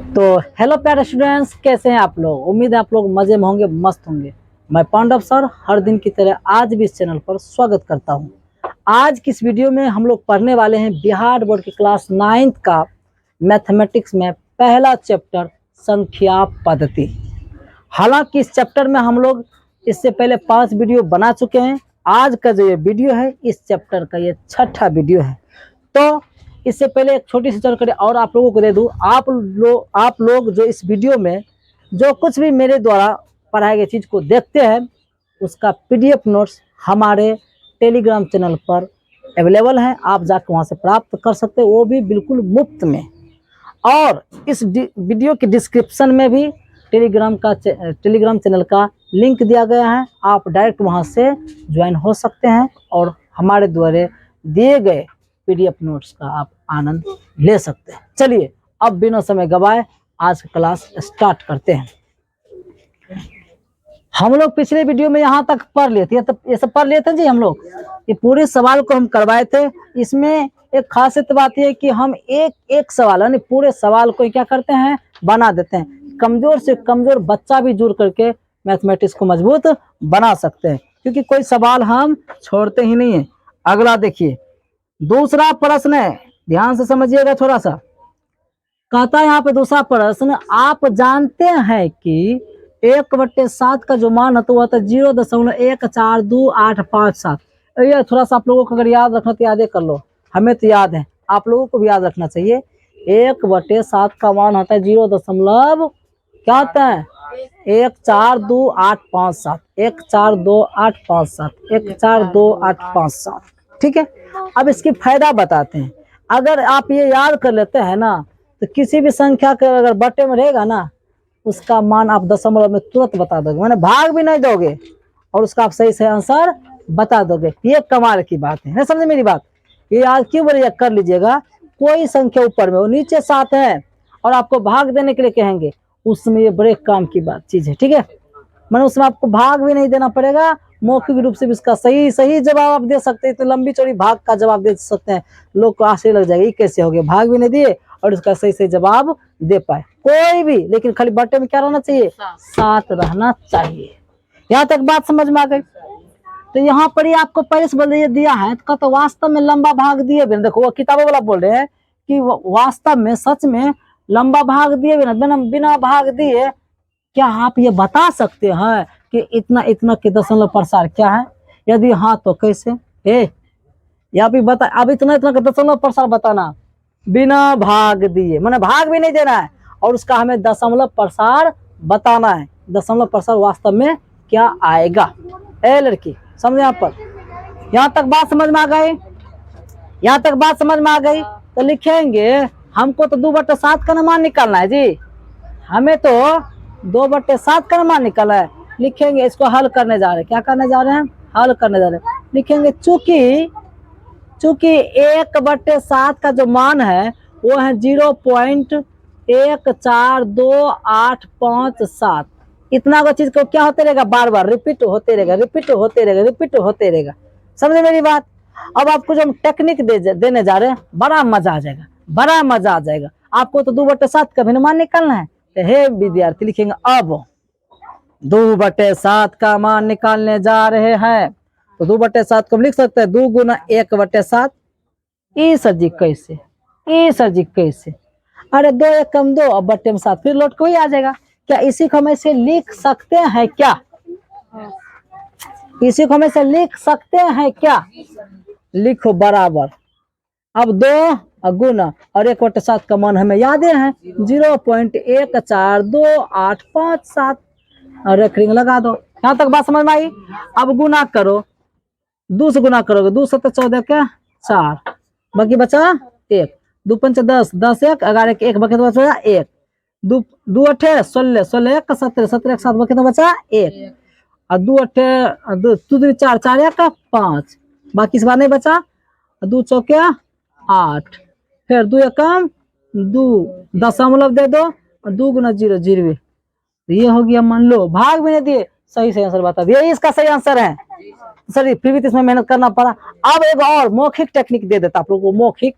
तो हेलो प्यारे स्टूडेंट्स, कैसे हैं आप लोग। उम्मीद है आप लोग मजे में होंगे, मस्त होंगे। मैं पांडव सर हर दिन की तरह आज भी इस चैनल पर स्वागत करता हूं। आज की इस वीडियो में हम लोग पढ़ने वाले हैं बिहार बोर्ड की क्लास 9th का मैथमेटिक्स में पहला चैप्टर संख्या पद्धति। हालांकि इस चैप्टर में हम लोग इससे पहले 5 वीडियो बना चुके हैं। आज का जो ये वीडियो है इस चैप्टर का ये 6ठा वीडियो है। तो इससे पहले एक छोटी सी जानकारी और आप लोगों को दे दूं। आप लोग जो इस वीडियो में जो कुछ भी मेरे द्वारा पढ़ाई गई चीज को देखते हैं उसका पीडीएफ नोट्स हमारे टेलीग्राम चैनल पर अवेलेबल है। आप जाकर वहां से प्राप्त कर सकते हैं, वो भी बिल्कुल मुफ्त में। और इस वीडियो के डिस्क्रिप्शन में भी टेलीग्राम चैनल का लिंक दिया गया है। आप डायरेक्ट वहां से ज्वाइन हो सकते हैं और हमारे द्वारा दिए गए पीडीएफ नोट्स का आप आनंद ले सकते हैं। चलिए अब बिना समय गवाए आज की क्लास स्टार्ट करते हैं। हम लोग पिछले वीडियो में यहाँ तक पढ़ लिए थे, तो ये सब पढ़ लिए थे जी। हम लोग ये पूरे सवाल को हम करवाए थे। इसमें एक खासियत बात यह कि हम एक एक सवाल यानी पूरे सवाल को क्या करते हैं, बना देते हैं। कमजोर से कमजोर बच्चा भी जुड़ करके मैथमेटिक्स को मजबूत बना सकते हैं, क्योंकि कोई सवाल हम छोड़ते ही नहीं है। अगला देखिए, दूसरा प्रश्न है, ध्यान से समझिएगा थोड़ा सा। कहता है यहाँ पे दूसरा प्रश्न, आप जानते हैं कि 1/7 का जो मान है तो वह था 0.1428557। ये थोड़ा सा आप लोगों को अगर याद रखना तो याद कर लो, हमें तो याद है, आप लोगों को भी याद रखना चाहिए। 1/7 का मान होता है 0. क्या होता है 1428557, 1428557। ठीक है, अब इसकी फायदा बताते हैं। अगर आप ये याद कर लेते हैं ना, तो किसी भी संख्या के अगर बट्टे में रहेगा ना, उसका मान आप दशमलव में तुरंत बता दोगे, मैंने भाग भी नहीं दोगे और उसका आप सही से आंसर बता दोगे। ये कमाल की बात है, समझे मेरी बात। ये आज क्यों बोलिए, कर लीजिएगा। कोई संख्या ऊपर में हो, नीचे 7 है और आपको भाग देने के लिए कहेंगे, उसमें ये बड़े काम की बात चीज है। ठीक है, मैंने उसमें आपको भाग भी नहीं देना पड़ेगा, मौखिक रूप से भी इसका सही जवाब आप दे सकते हैं। तो लंबी चौड़ी भाग का जवाब दे सकते हैं, लोग को आश्चर्य लग जाएगा, ये कैसे हो गया, भाग भी नहीं दिए और इसका सही जवाब दे पाए कोई भी। लेकिन खाली बट्टे में क्या रहना चाहिए, 7 रहना चाहिए। यहाँ तक बात समझ में आ गई। तो यहाँ पर ही आपको पहले से बोल दिया है तो वास्तव में लंबा भाग दिए बिना, देखो वो किताबों वाला बोल रहे हैं कि वास्तव में सच में लंबा भाग दिए बिना भाग दिए क्या आप ये बता सकते हैं कि इतना इतना के दशमलव प्रसार क्या है। यदि हाँ तो कैसे या भी बता। अब इतना इतना का दशमलव प्रसार बताना बिना भाग दिए, मैंने भाग भी नहीं देना है और उसका हमें दशमलव प्रसार बताना है। दशमलव प्रसार वास्तव में क्या आएगा। लड़की समझे यहाँ पर, यहाँ तक बात समझ में आ गई। यहाँ तक बात समझ में आ गई तो लिखेंगे, हमको तो 2/7 का मान निकालना है जी, हमें तो 2/7 का मान निकाला है। लिखेंगे इसको हल करने जा रहे हैं। क्या करने जा रहे हैं, हल करने जा रहे हैं। लिखेंगे चूंकि 1/7 का जो मान है वो है 0.1428557। इतना का चीज को क्या होते रहेगा, बार बार रिपीट होते रहेगा। समझे मेरी बात। अब आपको जो हम टेक्निक देने जा रहे हैं, बड़ा मजा आ जाएगा। आपको तो 2/7 का भिन्न निकालना है। तो हे विद्यार्थी लिखेंगे, अब 2/7 का मान निकालने जा रहे हैं। तो 2/7 को लिख सकते हैं 2 गुना 1/7। सर जी कैसे, अरे 2 1 कम 2, अब बट्टे में 7 फिर लौट को ही आ जाएगा। क्या इसी को हम ऐसे लिख सकते हैं क्या, इसी को हम ऐसे लिख सकते हैं क्या। लिखो बराबर। अब 2 गुना और 1/7 का मान हमें याद है 0.1428557 और एक रिंग लगा दो। यहाँ तक बात समझ में आई। अब गुना करो, 2 से गुना करोगे, 2 7 14 क्या 4, बाकी बचा 1, 2 5 10, 10 1 11 1 बाकी तो बचा 1, 2 2 8 16, 16 1 17, 17 1 7 बाकी तो बचा 1 और 2 8 2 2 4 4 1 5 बाकी इस बार नहीं बचा, 2 चौके 8, फिर 2 1 2 दशमलव दे दो, 2 गुना 0 0। ये हो गया। मान लो भाग भी नहीं दिए, सही आंसर बता दिया, इसका सही आंसर है। सर फिर भी इसमें मेहनत करना पड़ा। अब एक और मौखिक टेक्निक दे देता आप लोगों को। मौखिक,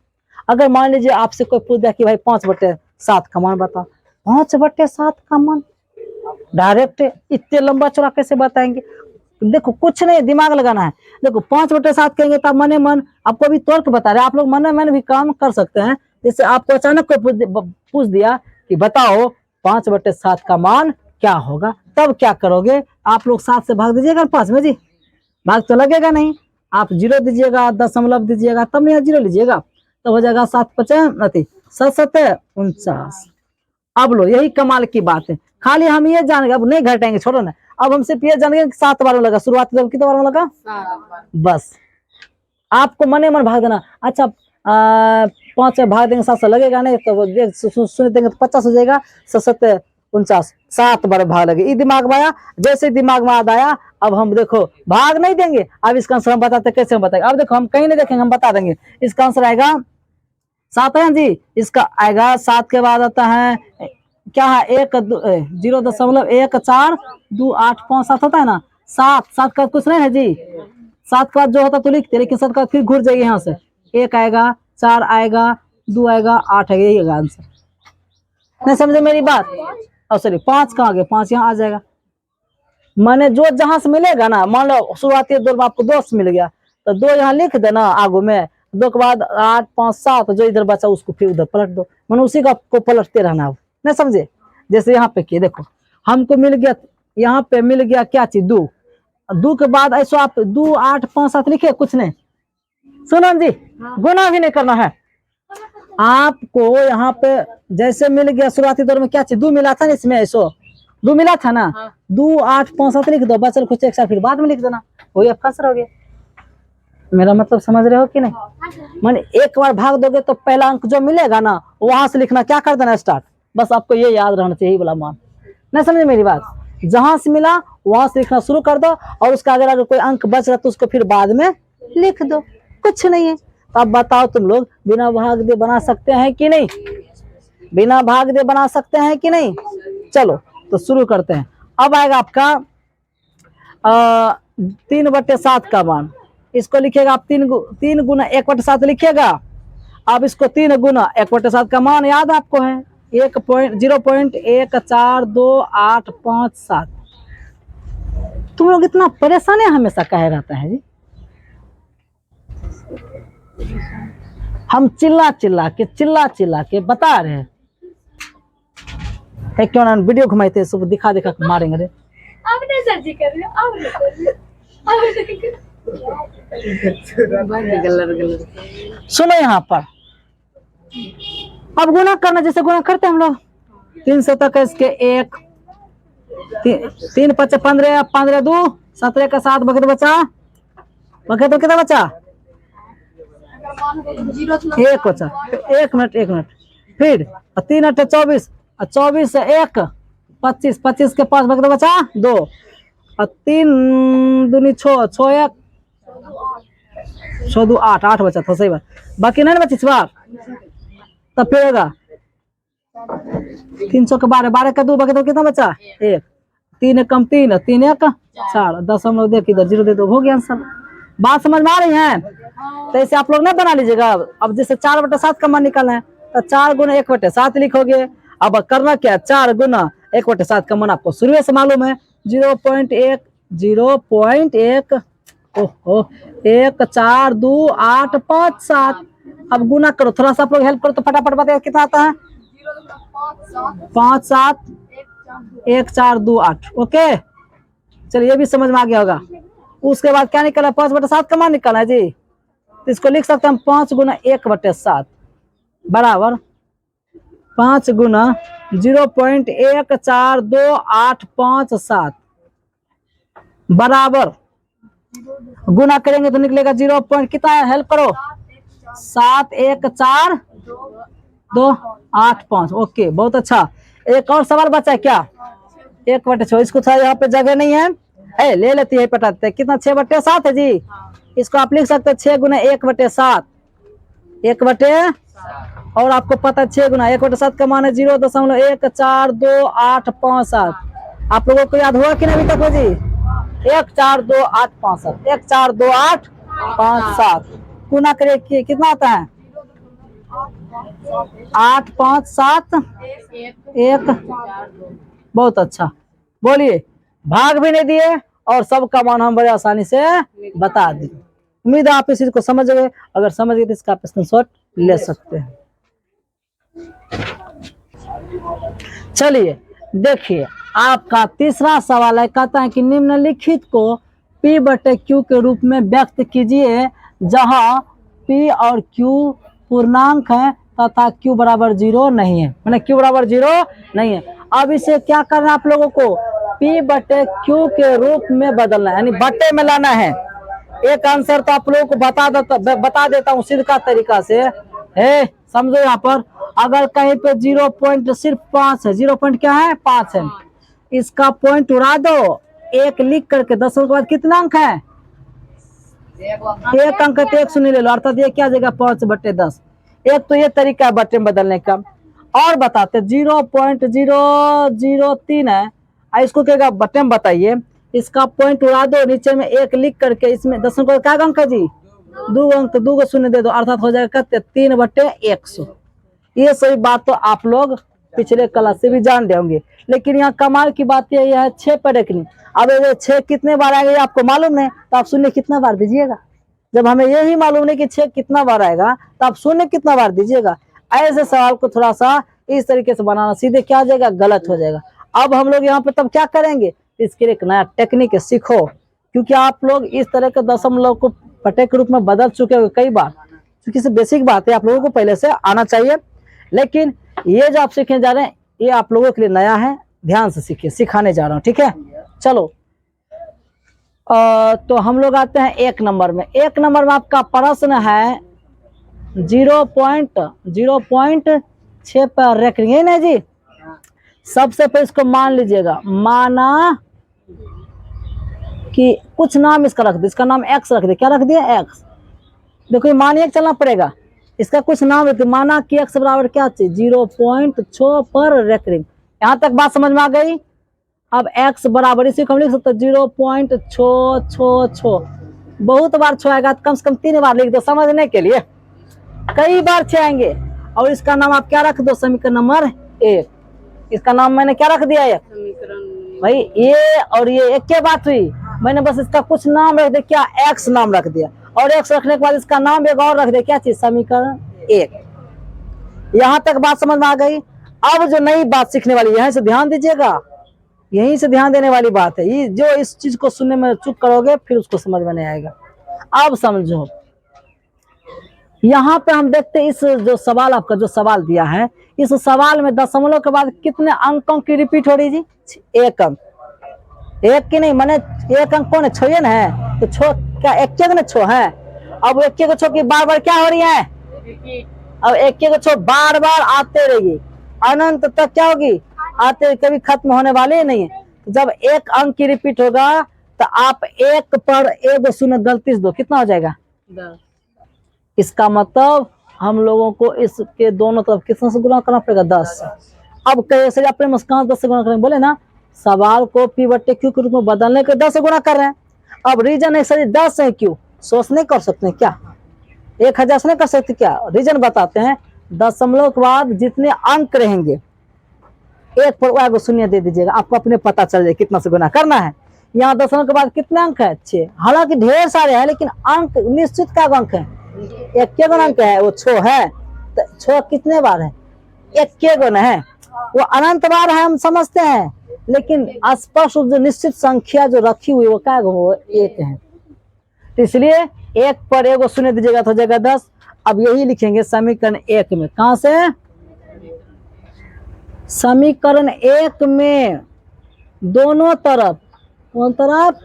अगर मान लीजिए आपसे कोई पूछ दिया कि भाई 5/7 का मान बता, 5/7 का मान डायरेक्ट इतने लंबा चौड़ा कैसे बताएंगे? देखो कुछ नहीं, दिमाग लगाना है। देखो 5/7 कहेंगे तब मने मन आपको अभी तर्क बता रहे, आप लोग मन मन भी काम कर सकते हैं। जैसे आपको अचानक कोई पूछ दिया कि बताओ 5/7 का मान क्या होगा, तब क्या करोगे? आप लोग 7 से भाग दीजिएगा 5 में जी, भाग तो लगेगा नहीं। आप 0 दीजिएगा, दशमलव दीजिएगा, तब यहाँ 0 लीजिएगा, तो हो जाएगा 7×5 7×7 49। अब लो यही कमाल की बात है, खाली हम ये जानेंगे, अब नहीं घटेंगे, छोड़ो ना। अब हम सिर्फ ये जानेंगे कि 7 बार में लगा, शुरुआती दौर कितने बार में लगा? 7। बस आपको मने मन भाग देना। अच्छा 5 से भाग देंगे 7 से लगेगा नहीं, तो सुन देंगे तो 50 हो जाएगा। 7×7 49, 7 बार भाग लगे। ये दिमाग में आया, जैसे दिमाग में याद आया, अब हम देखो भाग नहीं देंगे। अब इसका आंसर हम बताते, कैसे हम बताएंगे? अब देखो हम कहीं नहीं देखेंगे, हम बता देंगे। इसका आंसर आएगा 7 है जी। इसका आएगा 7 के बाद आता है क्या है? 0.14285 होता है ना। 7 का कुछ नहीं है जी। 7 का जो होता तो लिखते, लेकिन 7 का फिर घुर जाइए यहाँ से। 1 आएगा, 4 आएगा, 2 आएगा, 8 आएगा, यही आंसर। नहीं समझे मेरी बात? और सॉरी 5 कहाँ गए? 5 यहाँ आ जाएगा। मैंने जो जहां से मिलेगा ना, मान लो शुरुआती दौर में आपको 2 मिल गया, तो 2 यहाँ लिख देना आगू में, 2 के बाद 8 5 7, जो इधर बचा उसको फिर उधर पलट दो, मैंने उसी का को पलटते रहना। अब नहीं समझे? जैसे यहाँ पे किए, देखो हमको मिल गया, यहाँ पे मिल गया क्या चीज? 2 के बाद ऐसा आप 2 8 5 7 लिखे, कुछ नहीं। सुनो जी, गुना भी नहीं करना है आपको। यहाँ पे जैसे मिल गया शुरुआती दौर में क्या चीज? 2 मिला था ना इसमें, ऐसो 2 मिला था ना। 2 8 5 7 लिख दो, बचल कुछ एक साथ फिर बाद में लिख देना, वही फंस रहोगे। मेरा मतलब समझ रहे हो कि नहीं? माने एक बार भाग दोगे तो पहला अंक जो मिलेगा ना, वहां से लिखना क्या कर देना, स्टार्ट। बस आपको ये याद रहना चाहिए, वाला मान। नहीं समझे मेरी बात? जहां से मिला वहां से लिखना शुरू कर दो, और उसका अगर कोई अंक बच रहा तो उसको फिर बाद में लिख दो, कुछ नहीं है। तो अब बताओ तुम लोग बिना भाग दे बना सकते हैं कि नहीं? बिना भाग दे बना सकते हैं कि नहीं? चलो तो शुरू करते हैं। अब आएगा आपका 3/7 का मान। इसको लिखिएगा आप 3 गुना 1/7 लिखिएगा। अब इसको 3 गुना 1/7 का मान याद आपको है 0.1428557। तुम लोग इतना परेशान है हमेशा कहे रहता है जी। हम चिल्ला चिल्ला के बता रहे हैं, क्यों ना वीडियो घुमाते सब दिखा दिखा के मारेंगे रे। अब नहीं सर जी कर रहे हो, अब नहीं कर रहे हो। सुनो यहाँ पर, अब गुना करना जैसे गुना करते हैं हम लोग। 3 से तक इसके 1 3 5 15 15 2 17 का 7 बके तो बचा, बके तो कितना बचा? 1 बचा। 1 मिनट फिर 3 8 24, 24 से 1 25, 25 के 5 बके तो बचा 2, और 3 दूनी 6 6 1 6 2 8 8 बचा था, सही बात। बाकी नहीं बची इस बार, तब फिर होगा 300 के 12, 12 का 2 बके तो कितना बचा? 1, 3 कम 3 3 1 4, 10 देख इधर 0 दे दो, हो गया आंसर। बात समझ में आ रही है? तो ऐसे आप लोग ना बना लीजिएगा। अब जैसे 4/7 का मान निकालना है तो 4 गुना 1/7 लिखोगे। अब करना क्या? 4 गुना 1/7 का मान आपको शुरू से मालूम है 0.1 ओहो 1 4 2 8 5 7। अब गुना करो, थोड़ा सा आप लोग हेल्प करो तो फटाफट बताइए कितना आता है? 5 7 1 4 2 8। ओके चलिए, ये भी समझ में आ गया होगा। उसके बाद क्या निकला? 5/7 का मान निकालना है जी। तो इसको लिख सकते हैं हम 5 गुना 1/7 बराबर 5 गुना 0.14285 बराबर, गुना करेंगे तो निकलेगा 0. कितना है? हेल्प करो। 7 1 4 2 8 5। ओके बहुत अच्छा। एक और सवाल बचा है क्या? 1/6। इसको था यहाँ पे जगह नहीं है, ले लेती है, पटाते हैं। कितना? 6/7 है जी। इसको आप लिख सकते हैं 6 गुना 1/7 और आपको पता है 6 गुना 1/7 का मान है 0.1428557। आप लोगों को याद हुआ कि नहीं अभी तक जी? 1428557 1428557 गुना करिए कितना आता है? 8 5 7 1। बहुत अच्छा, बोलिए। भाग भी नहीं दिए और सबका मान हम बड़े आसानी से बता दिए। उम्मीद है आप इस चीज को समझ गए। अगर समझ गए तो इसका आप स्क्रीनशॉट ले सकते हैं। चलिए देखिए, आपका तीसरा सवाल है, कहता है कि निम्नलिखित को P/Q के रूप में व्यक्त कीजिए जहां P और Q पूर्णांक है तथा Q बराबर 0 नहीं है, माने Q बराबर 0 नहीं है। अब इसे क्या करना है आप लोगों को, P/Q के रूप में बदलना है, यानी बट्टे में लाना है। एक आंसर तो आप लोगों को बता देता हूँ सीधा तरीका से है, समझो। यहाँ पर अगर कहीं पे 0 पॉइंट सिर्फ 5 है, 0 पॉइंट क्या है 5 है, इसका पॉइंट उड़ा दो, एक लिख करके दशमलव के बाद कितना अंक है, एक अंक तो एक शून्य ले लो, अर्थात ये क्या आ जाएगा 5/10। एक तो ये तरीका है बट्टे में बदलने का। और बताते 0.003 है, इसको क्या बट्टे में बताइए, इसका पॉइंट उड़ा दो, नीचे में एक लिख करके इसमें दशमलव का क्या अंक है जी 2 अंक, तो 2 को शून्य दे दो, अर्थात हो जाएगा 3/100। ये सही बात तो आप लोग पिछले क्लास से भी जान रहे होंगे, लेकिन यहाँ कमाल की बात यह है 6 पर रखनी। अब ये 6 कितने बार आएगा ये आपको मालूम नहीं, तो आप शून्य कितना बार दीजिएगा। जब हमें यही मालूम नहीं कि 6 कितना बार आएगा, तो आप शून्य कितना बार दीजिएगा। ऐसे सवाल को थोड़ा सा इस तरीके से बनाना, सीधे क्या आ जाएगा, गलत हो जाएगा। अब हम लोग यहाँ पे तब क्या करेंगे, इसके लिए एक नया टेक्निक सीखो, क्योंकि आप लोग इस तरह के दशमलव को पट्टे के रूप में बदल चुके हो कई बार, क्योंकि इसे बेसिक बात है, आप लोगों को पहले से आना चाहिए। लेकिन ये जो आप सीखने जा रहे हैं ये आप लोगों के लिए नया है, ध्यान से सीखिए, सिखाने जा रहा हूँ, ठीक है। चलो तो हम लोग आते हैं 1 नंबर में। 1 नंबर में आपका प्रश्न है 0.6 पर रखेंगे ना जी। सबसे पहले इसको मान लीजिएगा, माना कि कुछ नाम इसका रख दे, इसका नाम x रख दे, क्या रख दिया x। देखो ये मानिए चलना पड़ेगा, इसका कुछ नाम रख दे, माना कि x बराबर क्या चाहिए 0.6 पर रेकरिंग। यहाँ तक बात समझ में आ गई। अब x बराबर इसी को हम लिख सकते 0.666, बहुत बार 6 आएगा, कम से कम 3 बार लिख दो समझने के लिए, कई बार 6 आएंगे। और इसका नाम आप क्या रख दो, समीकरण नंबर 1। इसका नाम मैंने क्या रख दिया है भाई, ये और ये एक के बात हुई, मैंने बस इसका कुछ नाम रख दिया, क्या x नाम रख दिया, और x रखने के बाद इसका नाम एक और रख दिया, क्या चीज, समीकरण 1। यहाँ तक बात समझ में आ गई। अब जो नई बात सीखने वाली, यहीं से ध्यान दीजिएगा, यहीं से ध्यान देने वाली बात है। ये जो इस चीज को सुनने में चुप करोगे फिर उसको समझ में नहीं आएगा। अब समझो, यहाँ पे हम देखते हैं इस जो सवाल आपका जो सवाल दिया है, इस सवाल में दशमलव के बाद कितने अंकों की रिपीट हो रही जी, 1 अंक। एक की नहीं, माने 1 अंक कौन है, 6 ना है, तो 6 क्या 1 ना 6 है। अब 1 को 6 की बार बार क्या हो रही है, अब 1 को 6 बार बार आते रहेगी, अनंत तक क्या होगी आते, कभी खत्म होने वाले नहीं है। जब 1 अंक की रिपीट होगा तो आप 1 पर 1 शून्य गलती से दो, कितना हो जाएगा 10। इसका मतलब हम लोगों को इसके दोनों तरफ कितना से गुना करना पड़ेगा, 10। अब कैसे अपने मुस्कान 10 से गुना करेंगे, बोले ना सवाल को P/Q के रूप में बदलने के 10 से गुना कर रहे हैं। अब रीजन है सर 10 है, क्यों सोच नहीं कर सकते क्या, 1000 से नहीं कर सकते क्या, रीजन बताते हैं। दशमलव के बाद जितने अंक रहेंगे 1 पर 1 शून्य दे दीजिएगा, आपको अपने पता चल जाए कितना से गुना करना है। यहाँ दशमलव के बाद कितने अंक है, 6। हालांकि ढेर सारे हैं लेकिन अंक निश्चित का अंक है, 1 अंक है, वो 6 है, तो 6 कितने बार है, 1 है, वो अनंत बार है हम समझते हैं, लेकिन स्पष्ट जो निश्चित संख्या जो रखी हुई वो क्या है, वो 1 है। तो इसलिए 1 पर 1 शून्य दीजिएगा तो हो जाएगा 10। अब यही लिखेंगे समीकरण 1 में, कहां से, समीकरण 1 में दोनों तरफ, कौन तरफ,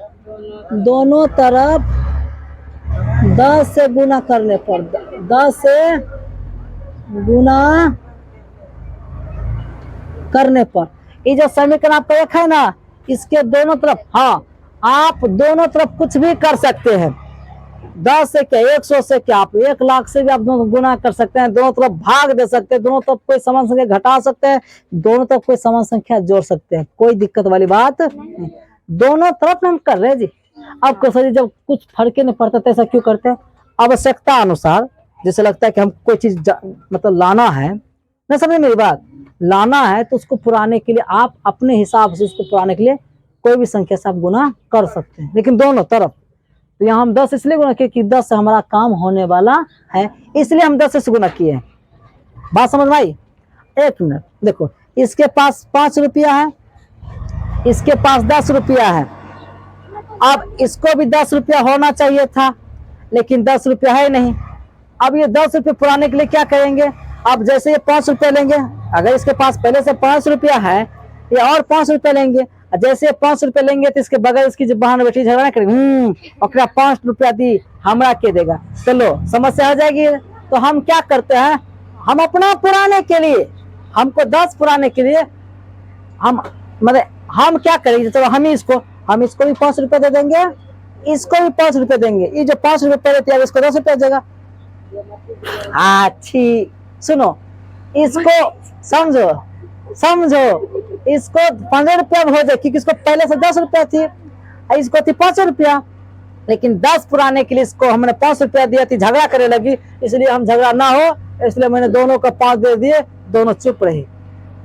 दोनों तरफ 10 से गुना करने पर, 10 से गुना करने पर, ये जो समीकरण आपका 1 है ना, इसके दोनों तरफ, हाँ आप दोनों तरफ कुछ भी कर सकते हैं, 10 से क्या 100 से क्या, आप 1 लाख से भी आप दोनों गुना कर सकते हैं, दोनों तरफ भाग दे सकते हैं, दोनों तरफ कोई समान संख्या घटा सकते हैं, दोनों तरफ कोई समान संख्या जोड़ सकते हैं, कोई दिक्कत वाली बात नहीं। दोनों तरफ हम कर रहे हैं जी। अब सर जब कुछ फर्क नहीं पड़ता तो ऐसा क्यों करते हैं, आवश्यकता अनुसार जैसे लगता है कि हम कोई चीज मतलब लाना है, ना समझे मेरी बात, लाना है तो उसको पुराने के लिए आप अपने हिसाब से उसको पुराने के लिए कोई भी संख्या से आप गुना कर सकते हैं, लेकिन दोनों तरफ। तो यहाँ हम 10 इसलिए गुना किए कि 10 से हमारा काम होने वाला है, इसलिए हम 10 से गुना किए हैं। बात समझ में आई? एक मिनट देखो, इसके पास 5 रुपया है, इसके पास 10 रुपया है। अब इसको भी 10 रुपया होना चाहिए था, लेकिन 10 रुपया है नहीं। अब ये 10 रुपये पुराने के लिए क्या करेंगे, अब जैसे ये 5 रुपया लेंगे, अगर इसके पास पहले से 5 रुपया है, ये और 5 रुपया लेंगे। जैसे 5 रुपया लेंगे तो इसके बगल इसकी जो बहन बेटी झगड़ा करेंगे, ओकरा 5 रुपया दी, हमरा के देगा, चलो समस्या हो जाएगी। तो हम क्या करते हैं, हम अपना पुराने के लिए, हमको 10 पुराने के लिए हम मतलब हम क्या करेंगे, चलो हम इसको भी 5 रुपया दे देंगे, इसको भी 5 रुपया देंगे। ये जो 5 रुपया देती है इसको 10 रुपया देगा। अच्छी सुनो, इसको समझो इसको 15 रुपया हो जाए, क्योंकि इसको पहले से 10 रुपया थी, इसको थी 5 रुपया, लेकिन 10 पुराने के लिए इसको हमने 5 रुपया दिया थी, झगड़ा करने लगी, इसलिए हम झगड़ा ना हो इसलिए मैंने दोनों को 5 दे दिए, दोनों चुप रहे।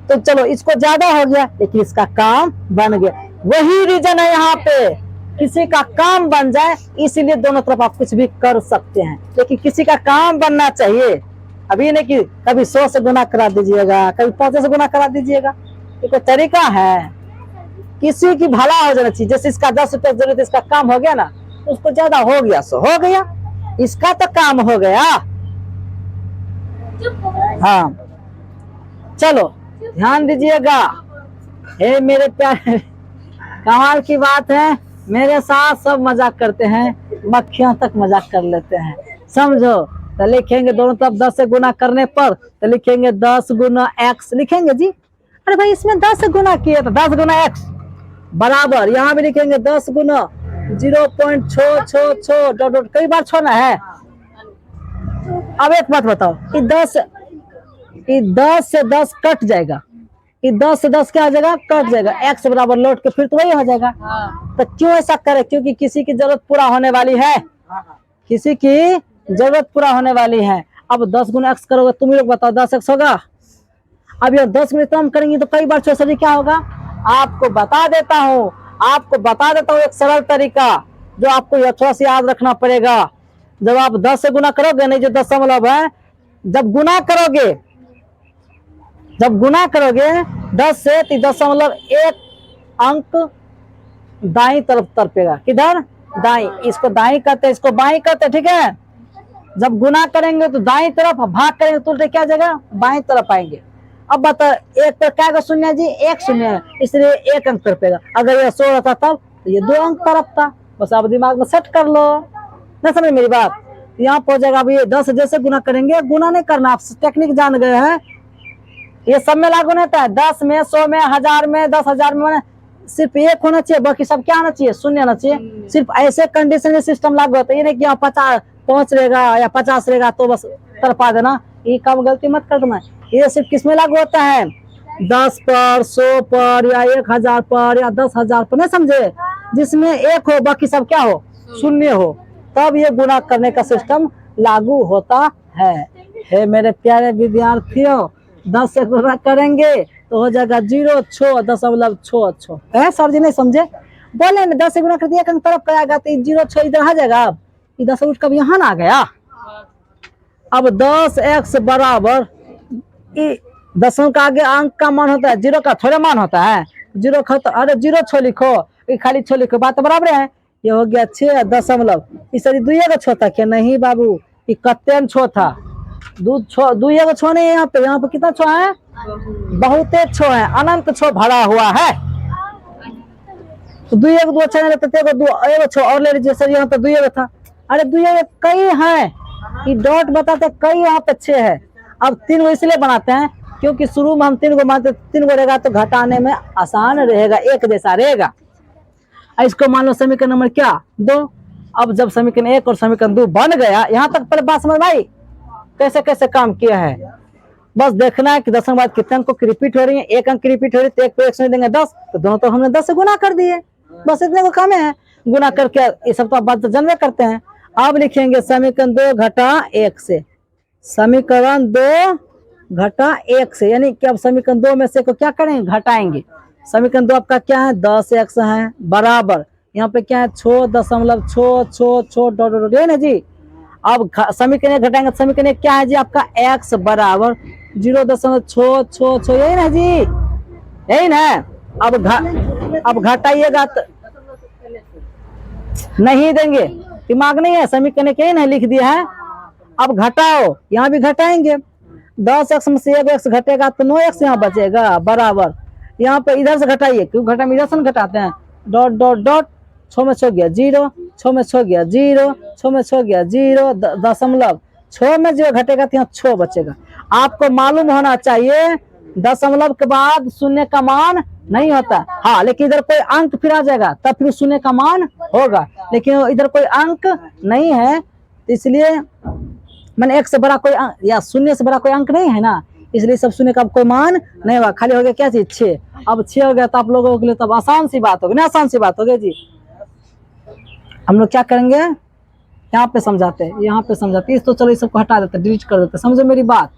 तो चलो इसको ज्यादा हो गया, लेकिन इसका काम बन गया। वही रीजन है यहाँ पे, किसी का काम बन जाए इसीलिए दोनों तरफ आप कुछ भी कर सकते हैं, लेकिन किसी का काम बनना चाहिए। अभी नहीं कि कभी 100 से गुना करा दीजिएगा, कभी 50 से गुना करा दीजिएगा, ये कोई तरीका है? किसी की भला हो जाना चाहिए। जैसे इसका 10 रुपया जरूरत, इसका काम हो गया ना, उसको ज्यादा हो गया सो हो गया, इसका तो काम हो गया। हाँ चलो ध्यान दीजिएगा, हे मेरे प्यारे, कमाल की बात है, मेरे साथ सब मजाक करते हैं, मक्खियां तक मजाक कर लेते हैं, समझो। तो लिखेंगे दोनों तरफ 10 से गुना करने पर, तो लिखेंगे 10 गुना x लिखेंगे जी। अरे भाई इसमें 10 से गुना किए तो 10 गुना x बराबर, यहाँ भी लिखेंगे 10 गुना 0.666 डॉट डॉट, कई बार छोड़ना है। अब एक बात बताओ, ये 10 से 10 कट जाएगा, ये 10 से 10 क्या हो जाएगा, कट जाएगा, x बराबर लौट के फिर तो वही हो जाएगा। तो क्यों ऐसा करे, क्योंकि किसी की जरूरत पूरा होने वाली है, किसी की जरूरत पूरा होने वाली है। अब 10 गुना x करोगे, तुम लोग बताओ 10x होगा। अब ये 10 मिनट कम करेंगे तो कई बार छोड़ क्या होगा, आपको बता देता हूँ एक सरल तरीका जो आपको थोड़ा सा याद रखना पड़ेगा। जब आप 10 से गुना करोगे, नहीं जो दशमलव है, जब गुना करोगे 10 से, तो दशमलव 1 अंक दाई तरफ तरपेगा, किधर, दाई, इसको दाई कहते हैं, इसको बाई कहते हैं, ठीक है। जब गुना करेंगे तो दाई तरफ, भाग करेंगे तो उल्टे क्या जगह, बाई तरफ आएंगे। अब बता, एक पर क्या शून्य जी, 1 शून्य है, इसलिए 1 अंक तरपेगा। अगर ये 100 रहता तब तो ये 2 अंक तरफता। बस आप दिमाग में सेट कर लो, ना समझ मेरी बात। यहाँ पहुंच जाएगा। अब ये 10 जैसे गुना करेंगे, गुना नहीं करना, आप टेक्निक जान गए हैं, ये सब में लागू नहीं होता है। 10 में, 100 में, 1000 में, 10,000 में सिर्फ 1 होना चाहिए, बाकी सब क्या होना चाहिए, शून्य होना चाहिए। सिर्फ ऐसे कंडीशन में सिस्टम लागू होता है, ये नहीं कि यहाँ 50 5 रहेगा या 50 रहेगा तो बस तरफा देना, ये काम गलती मत कर देना। ये सिर्फ किसमें लागू होता है, 10 पर, 100 पर, या 1000 पर, या 10,000 पर, नहीं समझे, जिसमें 1 हो बाकी सब क्या हो, शून्य हो, तब ये गुना करने का सिस्टम लागू होता है। हे मेरे प्यारे विद्यार्थियों, 10 से गुना करेंगे तो हो जाएगा 0.6 है सर जी, नहीं समझे, बोले ना 10 से गुना कर दिया, कहीं तरफ कराएगा तो 0.6 इधर आ जाएगा। अब 10 उठ कब यहाँ आ गया। अब 10x बराबर, दशम का आगे अंक का मान होता है, 0 का थोड़े मान होता है, 0 खत्म, अरे 0 लिखो, खाली 6 लिखो, बात बराबर है। ये हो गया 6 दशमलव, इस 2 का 6 था क्या, नहीं बाबू, ये कत्ते 6 था, 2 का 6 नहीं, यहाँ पे कितना 6 है, बहुते 6 है, अनंत 6 भरा हुआ है। तो 2 का 2 अच्छा नहीं लगता, 1 6 और ले लीजिए सर, यहाँ पे 2 था, अरे 2 कई है, ये डॉट बताते कई, यहाँ पे 6 है। अब 3 को इसलिए बनाते हैं क्योंकि शुरू में हम 3 को मानते, 3 को रहेगा तो घटाने में आसान रहेगा, एक जैसा रहेगा। इसको मान लो समीकरण नंबर क्या, 2। अब जब समीकरण 1 और समीकरण 2 बन गया, यहाँ तक पहले बात समझ आई कैसे कैसे काम किया है। बस देखना है कि 10 के बाद कितने अंकों की रिपीट हो रही है, 1 अंक की रिपीट हो रही है, तो 1 पे 1 से देंगे 10, तो दोनों तो हमने 10 से गुना कर दिए, बस इतने को काम है, गुना करके ये सब तो बात तो जानवे करते हैं। अब लिखेंगे समीकरण 2 घटा 1 से, समीकरण 2 घटा 1 से, यानी कि अब समीकरण 2 में से को क्या करेंगे, घटाएंगे। समीकरण 2 आपका क्या है, 10x है बराबर, यहाँ पे क्या है, छो दशमलव छो छो छो डॉट डॉट है ना जी। अब समीकरण 1 घटाएंगे, समीकरण 1 क्या है जी आपका, x बराबर 0.छो छो छो, यही ना जी, यही ना। अब घटाइएगा तो नहीं देंगे, दिमाग नहीं है, समीकरण के ना लिख दिया है। अब घटाओ, यहाँ भी घटाएंगे, 10x में से 1x घटेगा तो 9x यहाँ बचेगा बराबर, यहाँ पे इधर से घटाइए, क्यों घटाएं, इधर से घटाते हैं, डॉट डॉट डॉट, छो में छो गया 0, छो में छो गया 0, छो में छो गया 0, दशमलव, छो में 0 घटेगा तो यहाँ छो बचेगा। आपको मालूम होना चाहिए दशमलव के बाद शून्य का मान नहीं होता, हाँ, लेकिन इधर कोई अंक फिर आ जाएगा तब फिर शून्य का मान होगा, लेकिन इधर कोई अंक नहीं है, इसलिए मैंने एक से बड़ा कोई या शून्य से बड़ा कोई अंक नहीं है ना, इसलिए सब शून्य का कोई मान नहीं हुआ, खाली हो गया क्या चीज 6। अब 6 हो गया तो आप लोगों के लिए तब आसान सी बात होगी ना, आसान सी बात होगी जी। हम लोग क्या करेंगे, यहाँ पे समझाते हैं, यहाँ पे समझाते हैं, इस तो चलो इस सबको हटा देते हैं, डिलीट कर देते हैं, समझो मेरी बात।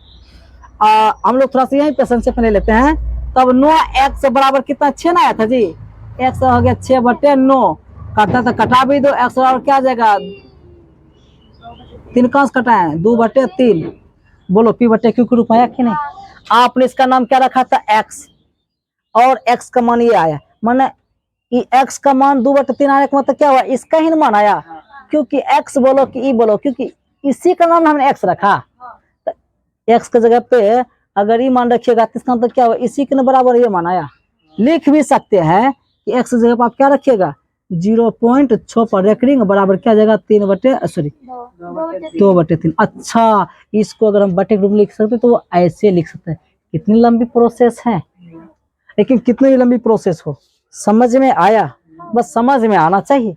हम लोग थोड़ा सा यहीं पे संक्षेप में ले लेते हैं। तब 9x बराबर कितना, 6 ना आया था जी, x हो गया 6/9, काटा तो कटा भी दो, x बराबर क्या आ जाएगा, 3 का कटा है 2/3, बोलो p/q के रूप में आया कि नहीं। आपने इसका नाम क्या रखा था, x, और x का मान ये आया, माने x का मान 2/3 आने का मतलब क्या हुआ, इसका ही मान आया, क्योंकि x बोलो कि e बोलो, क्योंकि इसी का नाम हमने x रखा, तो x की जगह पे अगर e मान रखिएगा तो इसका मतलब क्या हुआ, इसी के बराबर ये मान आया। लिख भी सकते हैं कि x की जगह पर आप क्या रखिएगा, 0.6 पर रेकरिंग बराबर क्या जाएगा, 2/3। अच्छा, इसको अगर हम बटे के रूप में लिख सकते तो वो ऐसे लिख सकते हैं। कितनी लंबी प्रोसेस है, लेकिन कितनी लंबी प्रोसेस हो, समझ में आया, बस समझ में आना चाहिए।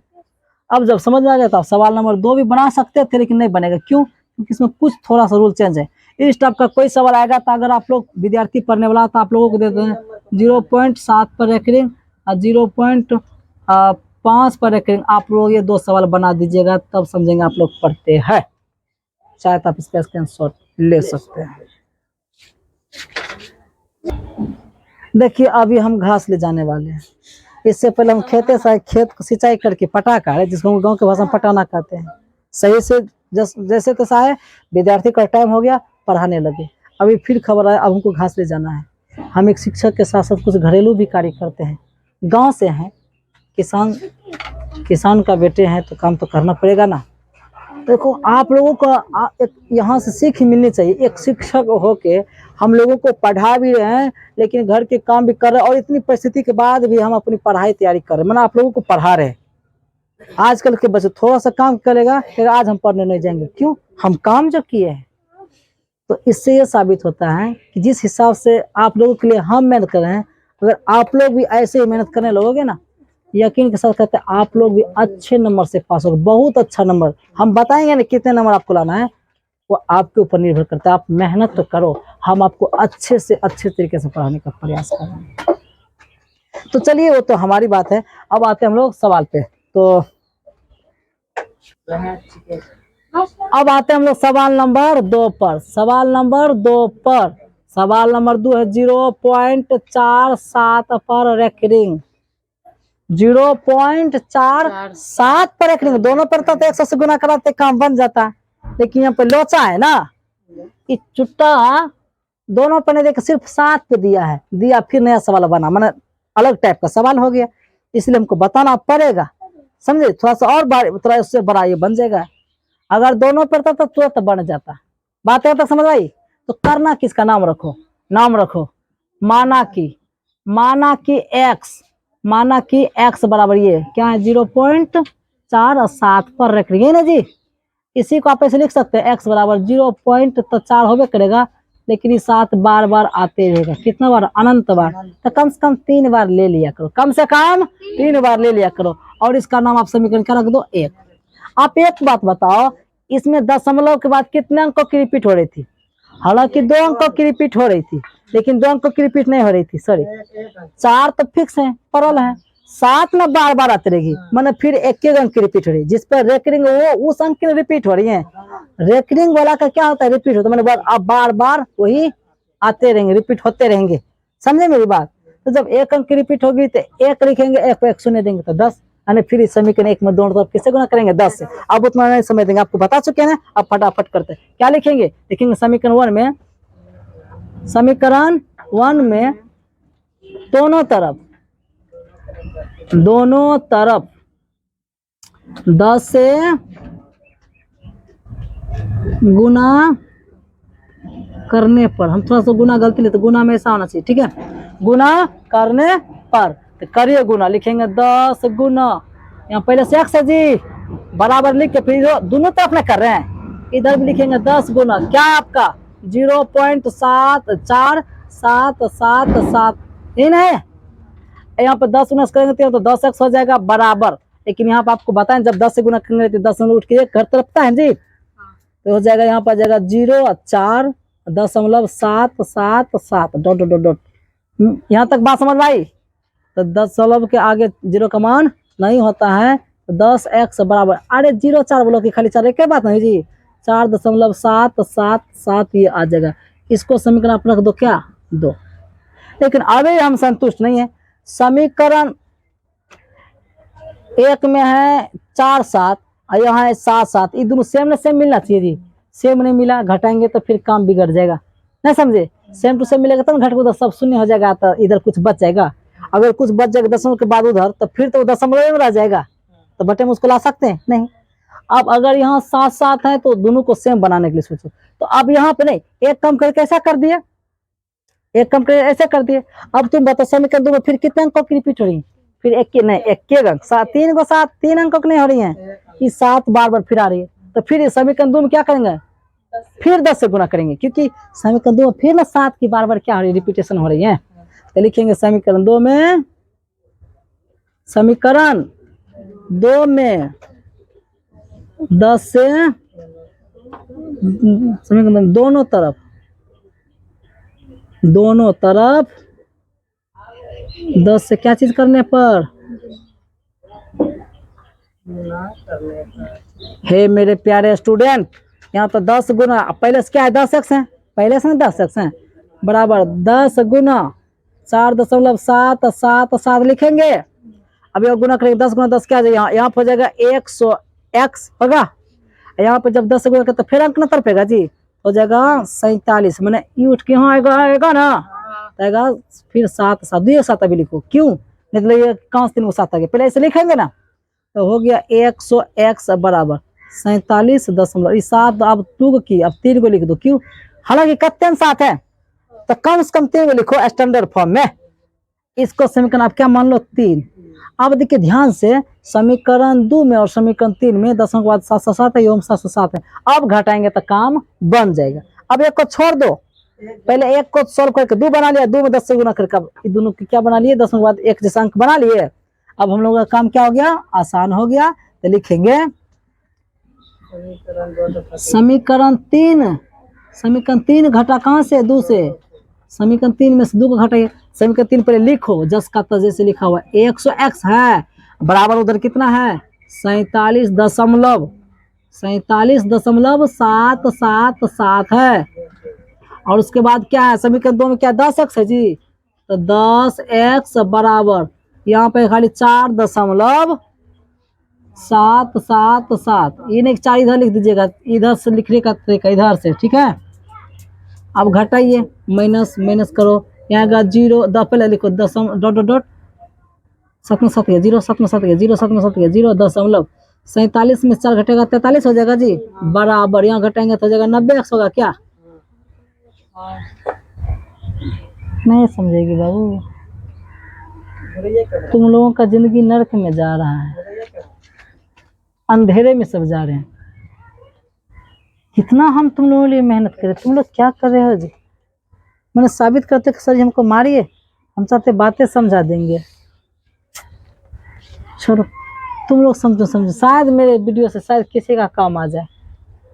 अब जब समझ में आ गया तो आप सवाल नंबर 2 भी बना सकते थे, लेकिन नहीं बनेगा, क्यों, क्योंकि इसमें कुछ थोड़ा सा रूल चेंज है। इस टाइप का कोई सवाल आएगा तो अगर आप लोग विद्यार्थी पढ़ने वाला तो आप लोगों को देते हैं 0.7 पर रेकरिंग और 0.5 पर रेकरिंग, आप लोग ये 2 सवाल बना दीजिएगा, तब समझेंगे आप लोग पढ़ते हैं। शायद आप इसका स्क्रीनशॉट ले सकते हैं। देखिए अभी हम घास ले जाने वाले हैं, इससे पहले हम खेत को सिंचाई करके पटाका है, जिसको हम गाँव के भाषा में पटाना कहते हैं, सही से जैसे तैसा है, विद्यार्थी का टाइम हो गया, पढ़ाने लगे, अभी फिर खबर आया अब हमको घास ले जाना है। हम एक शिक्षक के साथ साथ कुछ घरेलू भी कार्य करते हैं, गांव से हैं, किसान का बेटे हैं, तो काम तो करना पड़ेगा ना। देखो आप लोगों को एक यहाँ से सीख मिलनी चाहिए, एक शिक्षक होके हम लोगों को पढ़ा भी रहे हैं, लेकिन घर के काम भी कर रहे हैं, और इतनी परिस्थिति के बाद भी हम अपनी पढ़ाई तैयारी कर रहे हैं, मैंने आप लोगों को पढ़ा रहे हैं। आजकल के बच्चे थोड़ा सा काम करेगा फिर आज हम पढ़ने नहीं जाएंगे, क्यों, हम काम जो किए हैं। तो इससे ये साबित होता है कि जिस हिसाब से आप लोगों के लिए हम मेहनत कर रहे हैं, अगर आप लोग भी ऐसे ही मेहनत करने लगोगे ना, यकीन के साथ कहते हैं आप लोग भी अच्छे नंबर से पास होगे, बहुत अच्छा नंबर। हम बताएंगे ना कितने नंबर आपको लाना है, वो आपके ऊपर निर्भर करता है। आप मेहनत तो करो, हम आपको अच्छे से अच्छे तरीके से पढ़ाने का प्रयास करेंगे। तो चलिए वो तो हमारी बात है, अब आते हैं हम लोग सवाल पे। तो अब आते हैं हम लोग सवाल नंबर 2 पर। सवाल नंबर 2 पर, सवाल नंबर 2 है 0.47 पर रेकरिंग, 0.47 पर रेकरिंग, दोनों पर तो 100 से गुना कराते काम बन जाता, लेकिन यहाँ पे लोचा है ना, ये चुट्टा दोनों पर नहीं देख सिर्फ 7 पे दिया, फिर नया सवाल बना, माने अलग टाइप का सवाल हो गया, इसलिए हमको बताना पड़ेगा, समझे, थोड़ा सा और थोड़ा उससे बड़ा ये बन जाएगा। अगर दोनों पर था तो तुरंत बन जाता। बात तक समझ आई। तो करना किसका, नाम रखो, माना कि x बराबर ये क्या है, 0.47 पर रख रही है ना जी। इसी को आप ऐसे लिख सकते हैं, x बराबर 0.4 होबे करेगा, लेकिन ये 7 बार बार आते रहेगा, कितना बार, अनंत बार, तो कम से कम 3 बार ले लिया करो, कम से कम 3 बार ले लिया करो। और इसका नाम आप समीकरण क्या रख दो, 1। आप एक बात बताओ, इसमें दशमलव के बाद कितने अंकों की रिपीट हो रही थी, हालांकि 2 अंकों की रिपीट हो रही थी, लेकिन 2 अंकों की रिपीट नहीं हो रही थी, सॉरी 4 तो फिक्स है, परल है, 7 ना बार बार आती रहेगी, मतलब फिर एक एक अंक की रिपीट हो रही है। जिस पर रेकरिंग वो उस अंक की रिपीट हो रही है। रेकरिंग वाला का क्या होता है, रिपीट होता है, मतलब अब बार बार वही आते रहेंगे, रिपीट होते रहेंगे। समझे मेरी बात? तो जब एक अंक की रिपीट होगी तो एक लिखेंगे, एक को एक शून्य देंगे तो 10, यानी फिर इस समीकरण एक में दोनों तरफ किससे गुना करेंगे, 10 से। अब उतना नहीं समझ देंगे, आपको बता चुके हैं ना। अब फटाफट करते हैं, क्या लिखेंगे, लिखेंगे समीकरण 1 में, समीकरण 1 में दोनों तरफ 10 से गुना करने पर, हम थोड़ा सा गुना गलती लेते, गुना में ऐसा होना चाहिए, ठीक है, गुना करने पर, तो करिए गुना, लिखेंगे 10 गुना, यहाँ पहले से x है जी, बराबर लिख के फिर दोनों तरफ में कर रहे हैं, इधर भी लिखेंगे 10 गुना, क्या आपका 0.7477 ये ना है, यहाँ पर 10 गुना करेंगे तो 10x हो जाएगा बराबर, लेकिन यहाँ पर आपको बताएं जब 10 से गुना करेंगे तो 10 उठ के घर तरफ है जी, तो हो जाएगा यहाँ पर जाएगा 0.4.777 डॉट डॉट डॉट। यहाँ तक बात समझ में आई? तो 10 के आगे 0 का मान नहीं होता है, तो 10x बराबर, अरे 0.4 बोलो कि खाली 4 एक बात नहीं जी, 4.777 ये आ जाएगा। इसको समीकरण आप रख दो क्या, 2। लेकिन अभी हम संतुष्ट नहीं है, समीकरण 1 में है 4-7 और यहाँ है 7-7, ये दोनों सेम ना सेम मिलना चाहिए जी, सेम नहीं मिला, घटाएंगे तो फिर काम बिगड़ जाएगा, नहीं समझे? सेम टू सेम मिलेगा तो घट उधर सब शून्य हो जाएगा, तो इधर कुछ बच जाएगा, अगर कुछ बच जाएगा दशमलव के बाद उधर, तो फिर तो दशमलव में रह जाएगा, तो बटे में उसको ला सकते हैं नहीं। अब अगर यहाँ 7-7 है तो दोनों को सेम बनाने के लिए सोचो, तो अब यहाँ पे नहीं, एक कम करके ऐसा कर दिया, एक कम करके ऐसे कर दिए। अब तुम बताओ समीकरण 2 में फिर कितने अंकों की रिपीट हो रही है, फिर एक के नहीं, एक के अंक, 3 अंकों की नहीं हो रही है, ये 7 बार बार फिर आ रही है, तो फिर समीकरण 2 में क्या करेंगे, फिर 10 से गुना करेंगे, क्योंकि समीकरण 2 में फिर ना 7 की बार बार क्या हो रही है, रिपीटेशन हो रही है। तो लिखेंगे समीकरण 2 में, समीकरण 2 में 10 से समीकरण दोनों तरफ 10 से क्या चीज करने पर, हे मेरे प्यारे स्टूडेंट, यहाँ तो 10 गुना, पहले से क्या है 10x है, पहले से ना 10x है, बराबर 10 गुना 4.777 लिखेंगे। अब यह गुना करेंगे 10 गुना 10 क्या जाएगा, यहाँ पर हो जाएगा 100x होगा, यहाँ पर जब 10 से गुना करते फिर अंक न तरफेगा जी, हो जाएगा 47, मैंने ई उठ के यहाँ आएगा ना, आएगा फिर 7 2 7 अभी लिखो, क्यों मतलब ये कहाँ से 3 को 7 आ गया, पहले ऐसे लिखेंगे ना, तो हो गया 100x बराबर 47.7, अब 2 की अब 3 को लिख दो, क्यों, हालांकि कितने 7 है तो कम से कम 3 को लिखो स्टैंडर्ड फॉर्म में, इसको समीकरण आप क्या मान लो 3। अब देखिए ध्यान से, समीकरण 2 में और समीकरण 3 में 10 के बाद 7 है, एवं 7 है, अब घटाएंगे तो काम बन जाएगा। अब एक को छोड़ दो, पहले एक को सॉल्व करके 2 बना लिया, 2 में 10 से गुना करके अब दोनों की क्या बना लिए, 10 के बाद एक जैसा अंक बना लिए। अब हम लोगों का काम क्या हो गया, आसान हो गया, तो लिखेंगे समीकरण 3 घटा कहाँ से, 2 से, समीकरण 3 में से 2 को घटाइए, समीकरण 3 पहले लिखो जस का तस जैसे लिखा हुआ है, 100x है बराबर उधर कितना है 47.777 है, और उसके बाद क्या है समीकरण 2 में क्या 10x है जी, तो 10x बराबर यहाँ पे खाली 4.777, ये नहीं 4 इधर लिख दीजिएगा, इधर से लिखने का तरीका इधर से, ठीक है। अब घटाइए, माइनस करो, यहाँ का 0 पहले लिखो दशम डॉट डॉट डॉट 7 में 7 0 7 में 7 0 7 में 7 0 दशमलव 47 में 4 घटेगा 43 हो जाएगा जी, बराबर यहाँ घटाएंगे तो हो जाएगा 90x होगा, क्या नहीं समझेगी बाबू, तुम लोगों का जिंदगी नरक में जा रहा है, अंधेरे में सब जा रहे हैं, कितना हम तुम लोगों के लिए मेहनत करें, तुम लोग क्या कर रहे हो जी, मैंने साबित करते कि सर जी हमको मारिए, हम चाहते बातें समझा देंगे, छोड़ो तुम लोग समझो, शायद मेरे वीडियो से शायद किसी का काम आ जाए,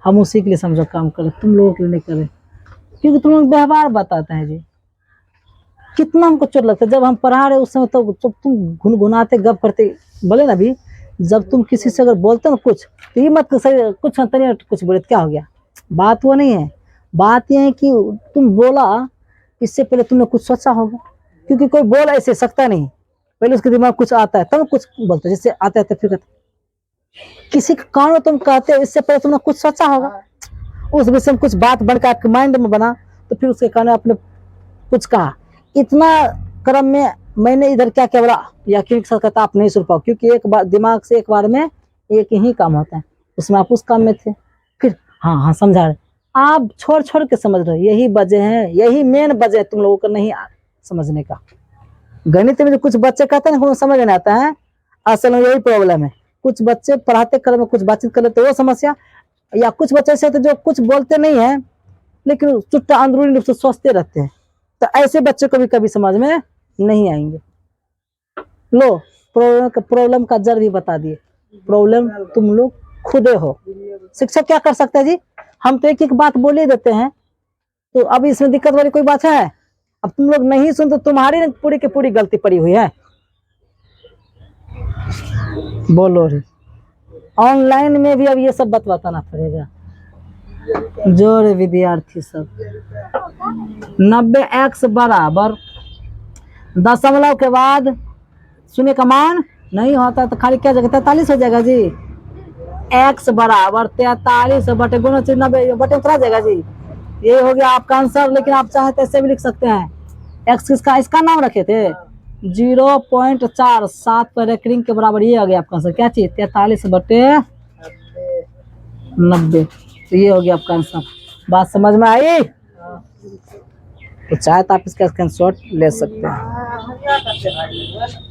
हम उसी के लिए समझो काम करें, तुम लोगों के लिए नहीं करें, क्योंकि तुम लोग व्यवहार बताते हैं जी, कितना हमको चोट लगता है जब हम पढ़ा रहे उस समय, तो जब तुम गुनगुनाते गप करते बोले ना भी, जब तुम किसी से अगर बोलते ना कुछ, तो ये मत सही कुछ तनी कुछ बोले तो क्या हो गया, बात वो नहीं है। बात ये है कि तुम बोला, इससे पहले तुमने कुछ सोचा होगा, क्योंकि कोई बोल ऐसे सकता नहीं, पहले उसके दिमाग कुछ आता है तब कुछ बोलते, जिससे आता है तो फिर किसी के कान में तुम कहते हो, इससे पहले तुमने कुछ सोचा होगा, उस विषय में कुछ बात बनकर आपके माइंड में बना, तो फिर उसके कान में आपने कुछ कहा। इतना क्रम में मैंने इधर क्या क्या बोला, यकीन के साथ कहता आप नहीं सुन पाओ, क्योंकि एक बार दिमाग से एक बार में एक ही काम होता है, उसमें आप उस काम में थे, फिर हाँ हाँ समझा रहे, आप छोड़ छोड़ के समझ रहे हो। यही वजह है, यही मेन वजह है तुम लोगों को नहीं समझने का। गणित में जो कुछ बच्चे कहते हैं ना समझ नहीं आता है, असल में यही प्रॉब्लम है। कुछ बच्चे पढ़ाते कर में कुछ बातचीत कर लेते वो समस्या, या कुछ बच्चे ऐसे होते जो कुछ बोलते नहीं है लेकिन चुट्टा अंदरूनी रूप से सोचते रहते हैं, तो ऐसे बच्चे को भी कभी समझ में नहीं आएंगे। लो प्रॉब्लम का जड़ भी बता दिए, प्रॉब्लम तुम लोग खुदे हो। शिक्षक क्या कर सकता है जी, हम तो एक एक बात बोल ही देते हैं, तो अब इसमें दिक्कत वाली कोई बात है? अब तुम लोग नहीं सुन तो तुम्हारी पूरी की पूरी गलती पड़ी हुई है। बोलो रे, ऑनलाइन में भी अब ये सब बात बताना पड़ेगा। जो रे विद्यार्थी सब, 90x बराबर दशमलव के बाद शून्य का मान नहीं होता तो खाली क्या जगह 43 हो जाएगा जी। x बराबर 43 बटे गुणा 90 बटे उतरा जाएगा जी। ये हो गया आपका आंसर, लेकिन आप चाहे तो ऐसे भी लिख सकते हैं। x इसका नाम रखे थे 0.47 पर रेकरिंग के बराबर, ये आ गया आपका आंसर। क्या चीज 43 बटे 90, तो ये हो गया आपका आंसर। बात समझ में आई? तो चाहे तो आप इसका स्क्रीनशॉट ले सकते हैं।